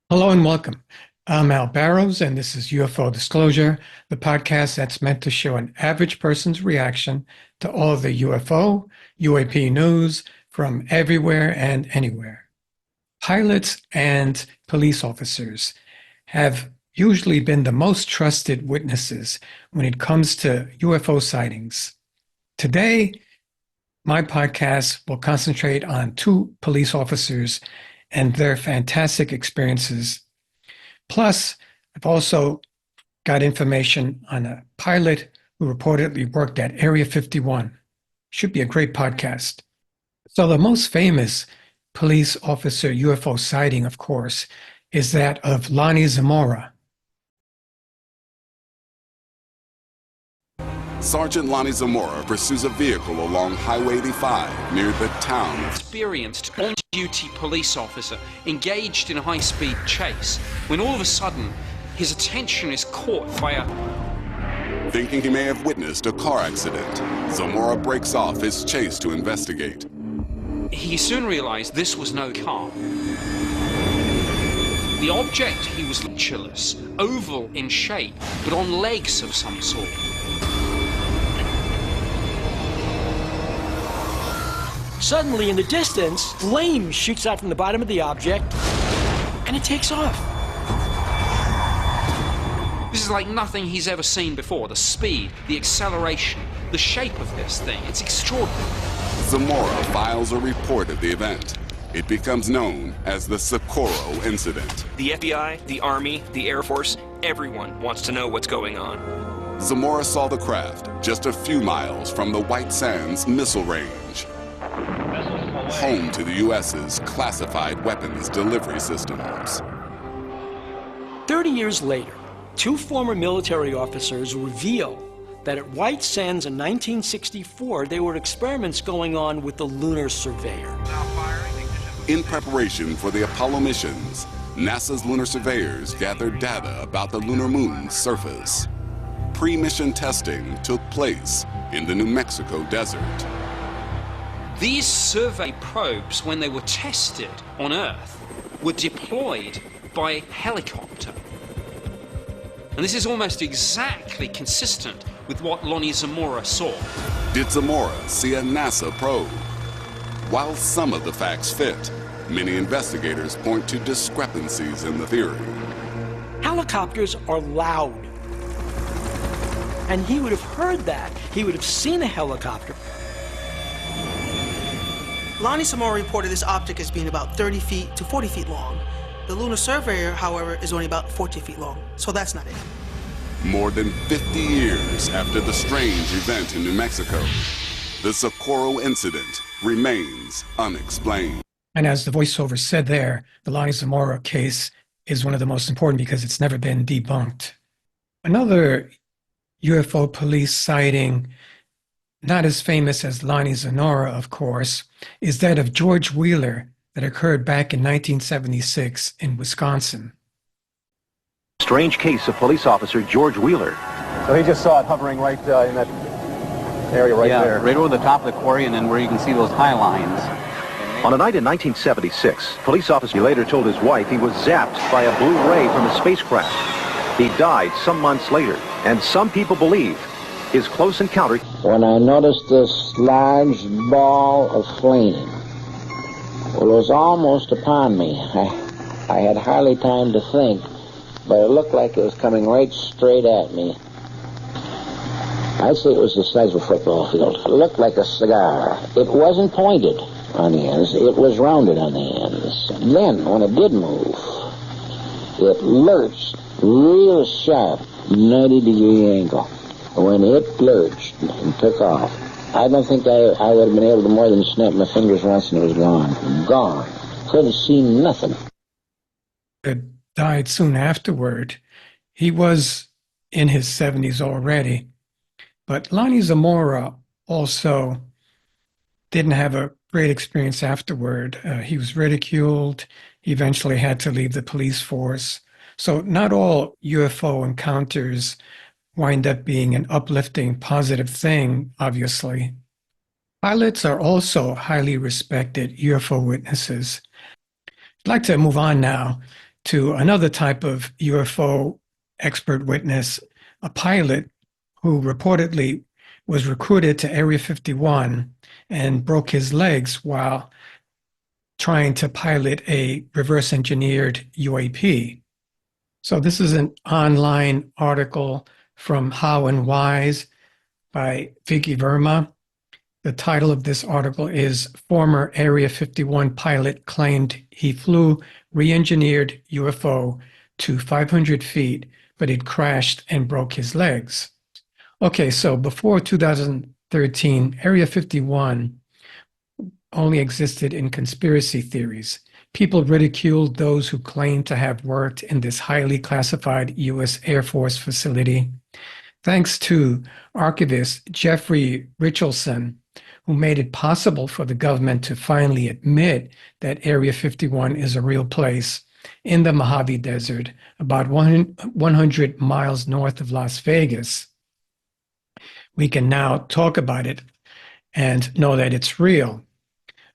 Hello and welcome. I'm Al Barrows, and this is UFO Disclosure, the podcast that's meant to show an average person's reaction to all of the UFO, UAP news from everywhere and anywhere. Pilots and police officers have usually been the most trusted witnesses when it comes to UFO sightings. Today, my podcast will concentrate on two police officers and their fantastic experiences. Plus, I've also got information on a pilot who reportedly worked at Area 51. Should be a great podcast. So the most famous police officer UFO sighting, of course, is that of Lonnie Zamora. Sergeant Lonnie Zamora pursues a vehicle along Highway 85 near the town of... Experienced on-duty police officer engaged in a high-speed chase when all of a sudden his attention is caught by a... Thinking he may have witnessed a car accident, Zamora breaks off his chase to investigate. He soon realized this was no car. The object he was featureless, oval in shape, but on legs of some sort. Suddenly, in the distance, flame shoots out from the bottom of the object, and it takes off. This is like nothing he's ever seen before. The speed, the acceleration, the shape of this thing. It's extraordinary. Zamora files a report of the event. It becomes known as the Socorro incident. The FBI, the Army, the Air Force, everyone wants to know what's going on. Zamora saw the craft just a few miles from the White Sands missile range, home to the U.S.'s classified weapons delivery systems. 30 years later, two former military officers reveal that at White Sands in 1964, there were experiments going on with the lunar surveyor. In preparation for the Apollo missions, NASA's lunar surveyors gathered data about the lunar moon's surface. Pre-mission testing took place in the New Mexico desert. These survey probes, when they were tested on Earth, were deployed by helicopter. And this is almost exactly consistent with what Lonnie Zamora saw. Did Zamora see a NASA probe? While some of the facts fit, many investigators point to discrepancies in the theory. Helicopters are loud. And he would have heard that. He would have seen a helicopter. Lonnie Zamora reported this object as being about 30 feet to 40 feet long. The lunar surveyor, however, is only about 40 feet long, so that's not it. More than 50 years after the strange event in New Mexico, the Socorro incident remains unexplained. And as the voiceover said there, the Lonnie Zamora case is one of the most important because it's never been debunked. Another UFO police sighting, not as famous as Lonnie Zamora, of course, is that of George Wheeler that occurred back in 1976 in Wisconsin. Strange case of police officer George Wheeler. So he just saw it hovering right in that area right there. Yeah, right over the top of the quarry and then where you can see those high lines. On a night in 1976, police officer later told his wife he was zapped by a blue ray from a spacecraft. He died some months later, and some people believe his close encounter... When I noticed this large ball of flame, well, it was almost upon me. I had hardly time to think, but it looked like it was coming right straight at me. I'd say it was the size of a football field. It looked like a cigar. It wasn't pointed on the ends. It was rounded on the ends. Then, when it did move, it lurched real sharp, 90-degree angle. When it lurched and took off, I don't think I would have been able to more than snap my fingers once and it was gone. Gone. Couldn't see nothing. It died soon afterward. He was in his 70s already. But Lonnie Zamora also didn't have a great experience afterward. He was ridiculed. He eventually had to leave the police force. So not all UFO encounters wind up being an uplifting, positive thing, obviously. Pilots are also highly respected UFO witnesses. I'd like to move on now to another type of UFO expert witness, a pilot who reportedly was recruited to Area 51 and broke his legs while trying to pilot a reverse engineered UAP. So this is an online article from How and Wise by Vicky Verma. The title of this article is Former Area 51 Pilot Claimed He Flew Re-Engineered UFO to 500 feet, but it crashed and broke his legs. Okay, so before 2013, Area 51 only existed in conspiracy theories. People ridiculed those who claimed to have worked in this highly classified U.S. Air Force facility. Thanks to archivist Jeffrey Richelson, who made it possible for the government to finally admit that Area 51 is a real place in the Mojave Desert, about 100 miles north of Las Vegas. We can now talk about it and know that it's real.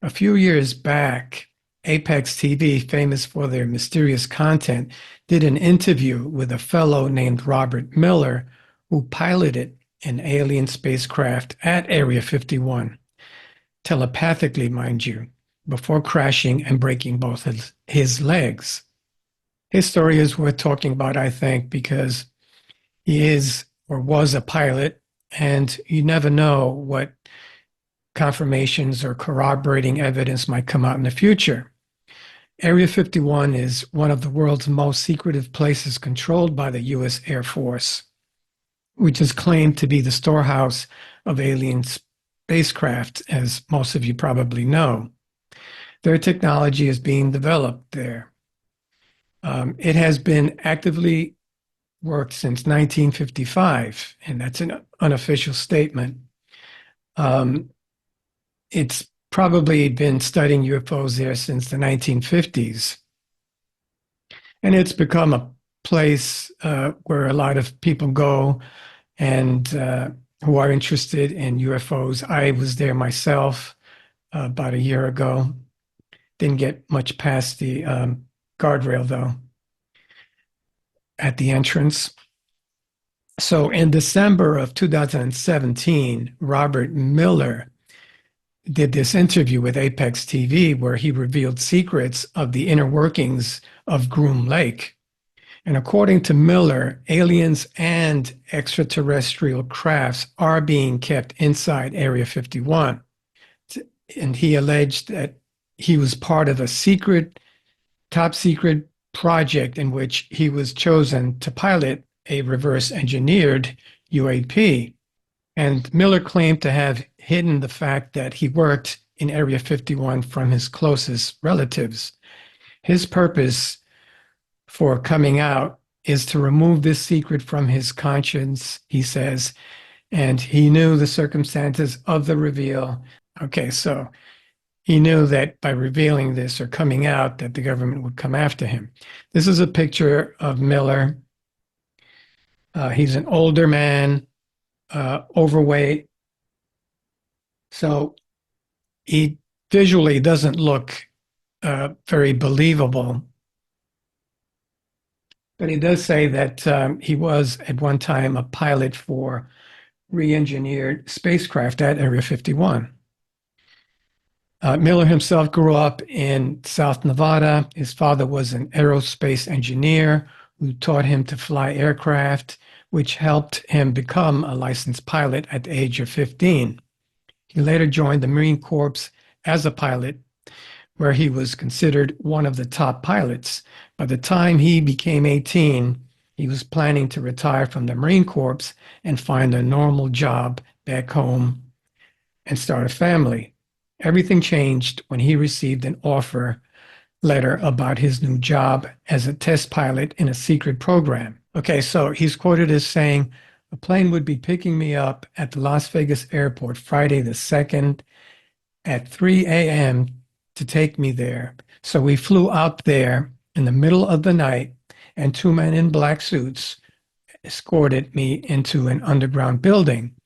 A few years back, Apex TV, famous for their mysterious content, did an interview with a fellow named Robert Miller, who piloted an alien spacecraft at Area 51, telepathically, mind you, before crashing and breaking both his legs. His story is worth talking about, I think, because he is or was a pilot, and you never know what confirmations or corroborating evidence might come out in the future. Area 51 is one of the world's most secretive places controlled by the U.S. Air Force, which is claimed to be the storehouse of alien spacecraft, as most of you probably know. Their technology is being developed there. It has been actively worked since 1955, and that's an unofficial statement. It's probably been studying UFOs there since the 1950s. And it's become a place where a lot of people go and who are interested in UFOs. I was there myself about a year ago. Didn't get much past the guardrail, though, at the entrance. So in December of 2017, Robert Miller did this interview with Apex TV where he revealed secrets of the inner workings of Groom Lake. And according to Miller, aliens and extraterrestrial crafts are being kept inside Area 51. And he alleged that he was part of a secret, top secret project in which he was chosen to pilot a reverse engineered UAP. And Miller claimed to have hidden the fact that he worked in Area 51 from his closest relatives. His purpose for coming out is to remove this secret from his conscience, he says, and he knew the circumstances of the reveal. Okay, so he knew that by revealing this or coming out that the government would come after him. This is a picture of Miller. He's an older man, overweight. So he visually doesn't look very believable. But he does say that he was at one time a pilot for re-engineered spacecraft at Area 51. Miller himself grew up in South Nevada. His father was an aerospace engineer who taught him to fly aircraft, which helped him become a licensed pilot at the age of 15. He later joined the Marine Corps as a pilot, where he was considered one of the top pilots. By the time he became 18, he was planning to retire from the Marine Corps and find a normal job back home and start a family. Everything changed when he received an offer letter about his new job as a test pilot in a secret program. Okay, so he's quoted as saying, "A plane would be picking me up at the Las Vegas airport Friday the 2nd at 3 a.m. to take me there. So we flew out there in the middle of the night, and two men in black suits escorted me into an underground building.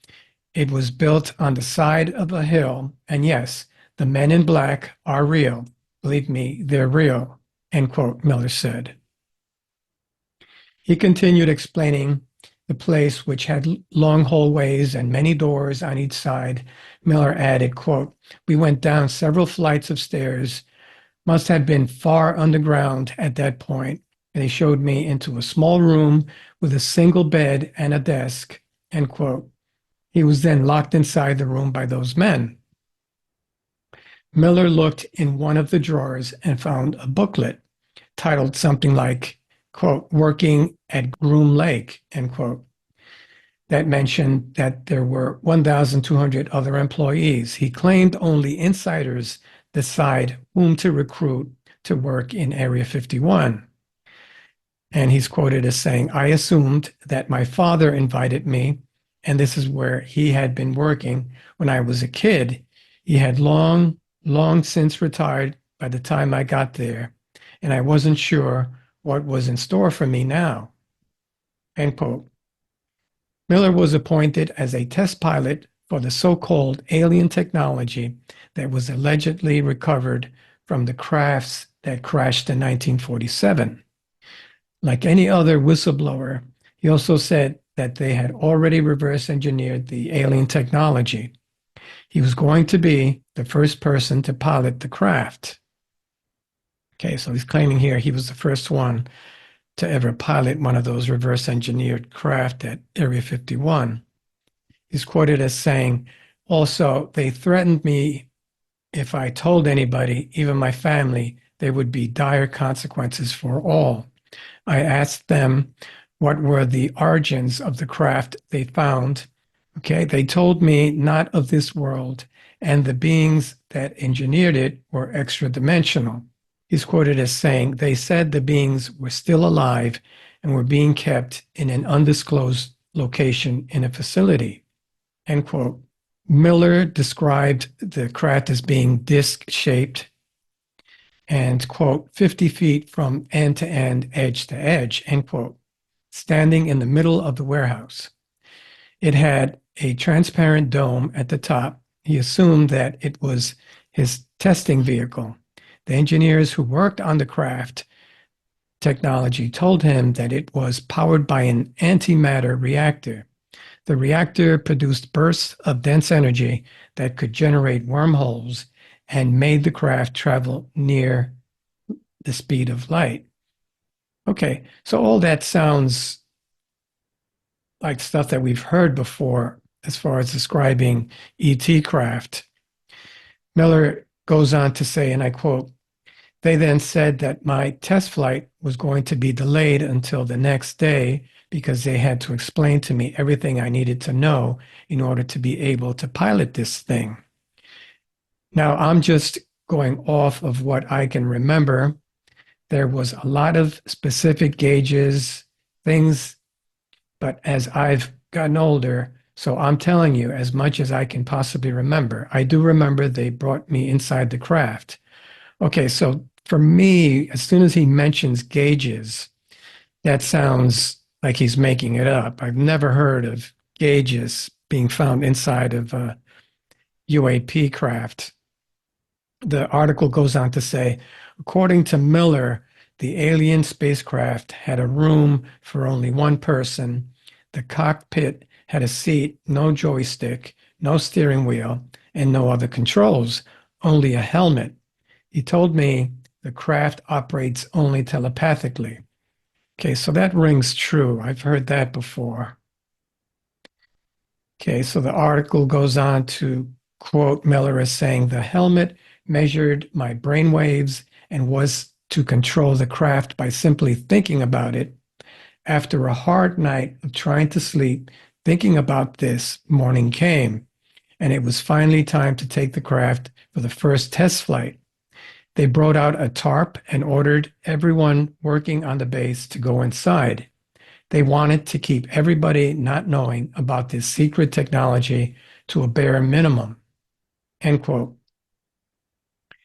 It was built on the side of a hill, and yes, the men in black are real. Believe me, they're real," end quote, Miller said. He continued explaining the place, which had long hallways and many doors on each side. Miller added, quote, "We went down several flights of stairs, must have been far underground at that point, and he showed me into a small room with a single bed and a desk," end quote. He was then locked inside the room by those men. Miller looked in one of the drawers and found a booklet titled something like, quote, "Working at Groom Lake," end quote. That mentioned that there were 1,200 other employees. He claimed only insiders decide whom to recruit to work in Area 51. And he's quoted as saying, "I assumed that my father invited me, and this is where he had been working when I was a kid. He had long since retired by the time I got there, and I wasn't sure what was in store for me now," end quote. Miller was appointed as a test pilot for the so-called alien technology that was allegedly recovered from the crafts that crashed in 1947. Like any other whistleblower, he also said that they had already reverse engineered the alien technology. He was going to be the first person to pilot the craft. Okay, so he's claiming here he was the first one to ever pilot one of those reverse engineered craft at Area 51. He's quoted as saying, "Also, they threatened me if I told anybody, even my family, there would be dire consequences for all. I asked them what were the origins of the craft they found. Okay, they told me not of this world, and the beings that engineered it were extra dimensional." He's quoted as saying, "They said the beings were still alive and were being kept in an undisclosed location in a facility," end quote. Miller described the craft as being disc-shaped and, quote, 50 feet from end to end, edge to edge, end quote, standing in the middle of the warehouse. It had a transparent dome at the top. He assumed that it was his testing vehicle. The engineers who worked on the craft technology told him that it was powered by an antimatter reactor. The reactor produced bursts of dense energy that could generate wormholes and made the craft travel near the speed of light. Okay, so all that sounds like stuff that we've heard before as far as describing ET craft. Miller goes on to say, and I quote, "They then said that my test flight was going to be delayed until the next day because they had to explain to me everything I needed to know in order to be able to pilot this thing." Now, I'm just going off of what I can remember. There was a lot of specific gauges, things, but as I've gotten older, so I'm telling you as much as I can possibly remember. I do remember they brought me inside the craft. Okay, so for me, as soon as he mentions gauges, that sounds like he's making it up. I've never heard of gauges being found inside of a UAP craft. The article goes on to say, according to Miller, the alien spacecraft had a room for only one person. The cockpit had a seat, no joystick, no steering wheel, and no other controls, only a helmet. He told me the craft operates only telepathically. Okay, so that rings true. I've heard that before. Okay, so the article goes on to quote Miller as saying, "The helmet measured my brain waves and was to control the craft by simply thinking about it. After a hard night of trying to sleep, thinking about this, morning came, and it was finally time to take the craft for the first test flight. They brought out a tarp and ordered everyone working on the base to go inside. They wanted to keep everybody not knowing about this secret technology to a bare minimum," end quote.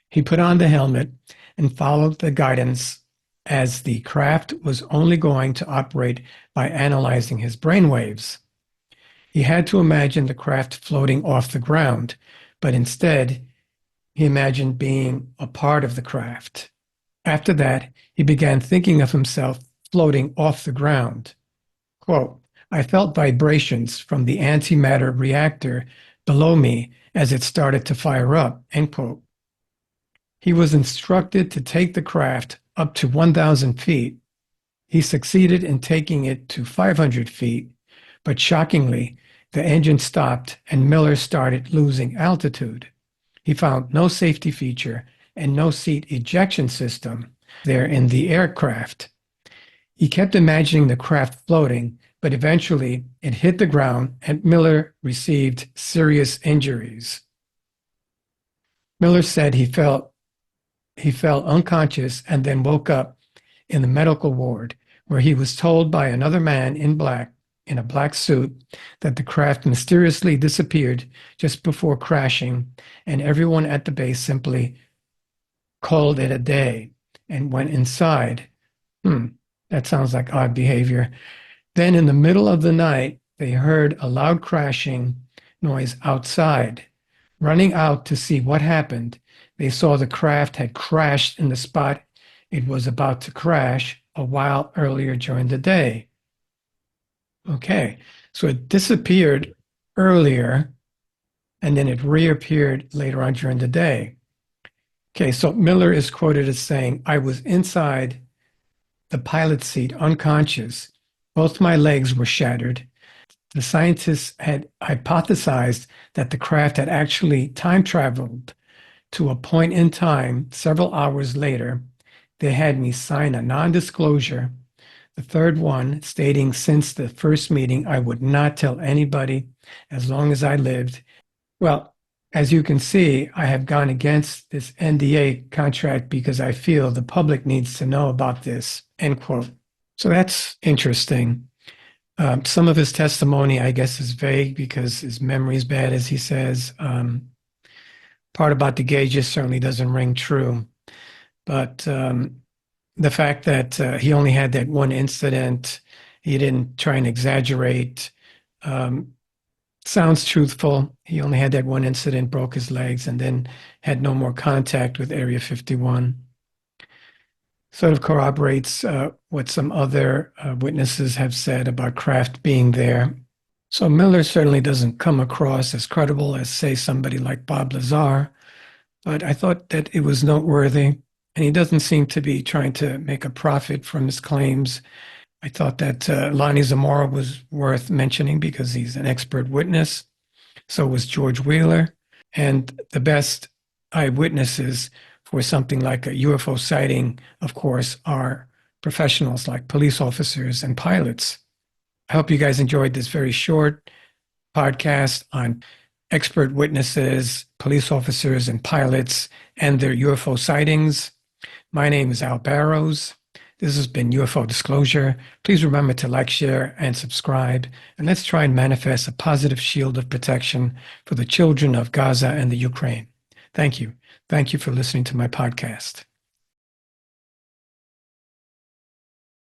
He put on the helmet and followed the guidance as the craft was only going to operate by analyzing his brainwaves. He had to imagine the craft floating off the ground, but instead, he imagined being a part of the craft. After that, he began thinking of himself floating off the ground. Quote, I felt vibrations from the antimatter reactor below me as it started to fire up, end quote. He was instructed to take the craft up to 1,000 feet. He succeeded in taking it to 500 feet, but shockingly, the engine stopped and Miller started losing altitude. He found no safety feature and no seat ejection system there in the aircraft. He kept imagining the craft floating, but eventually it hit the ground and Miller received serious injuries. Miller said he fell unconscious and then woke up in the medical ward, where he was told by another man in a black suit, that the craft mysteriously disappeared just before crashing, and everyone at the base simply called it a day and went inside. That sounds like odd behavior. Then in the middle of the night, they heard a loud crashing noise outside. Running out to see what happened, they saw the craft had crashed in the spot it was about to crash a while earlier during the day. Okay, so it disappeared earlier and then it reappeared later on during the day. Okay, so Miller is quoted as saying, I was inside the pilot seat unconscious. Both my legs were shattered. The scientists had hypothesized that the craft had actually time traveled to a point in time several hours later. They had me sign a non-disclosure, the third one, stating since the first meeting I would not tell anybody as long as I lived. Well, as you can see, I have gone against this NDA contract because I feel the public needs to know about this, end quote. So that's interesting. Some of his testimony, I guess, is vague because his memory is bad, as he says. Part about the gauges certainly doesn't ring true. But the fact that he only had that one incident, he didn't try and exaggerate, sounds truthful. He only had that one incident, broke his legs, and then had no more contact with Area 51. Sort of corroborates what some other witnesses have said about craft being there. So Miller certainly doesn't come across as credible as, say, somebody like Bob Lazar, but I thought that it was noteworthy, and he doesn't seem to be trying to make a profit from his claims. I thought that Lonnie Zamora was worth mentioning because he's an expert witness. So was George Wheeler, and the best eyewitnesses for something like a UFO sighting, of course, are professionals like police officers and pilots. I hope you guys enjoyed this very short podcast on expert witnesses, police officers, and pilots and their UFO sightings. My name is Al Barrows. This has been UFO Disclosure. Please remember to like, share, and subscribe. And let's try and manifest a positive shield of protection for the children of Gaza and the Ukraine. Thank you. Thank you for listening to my podcast.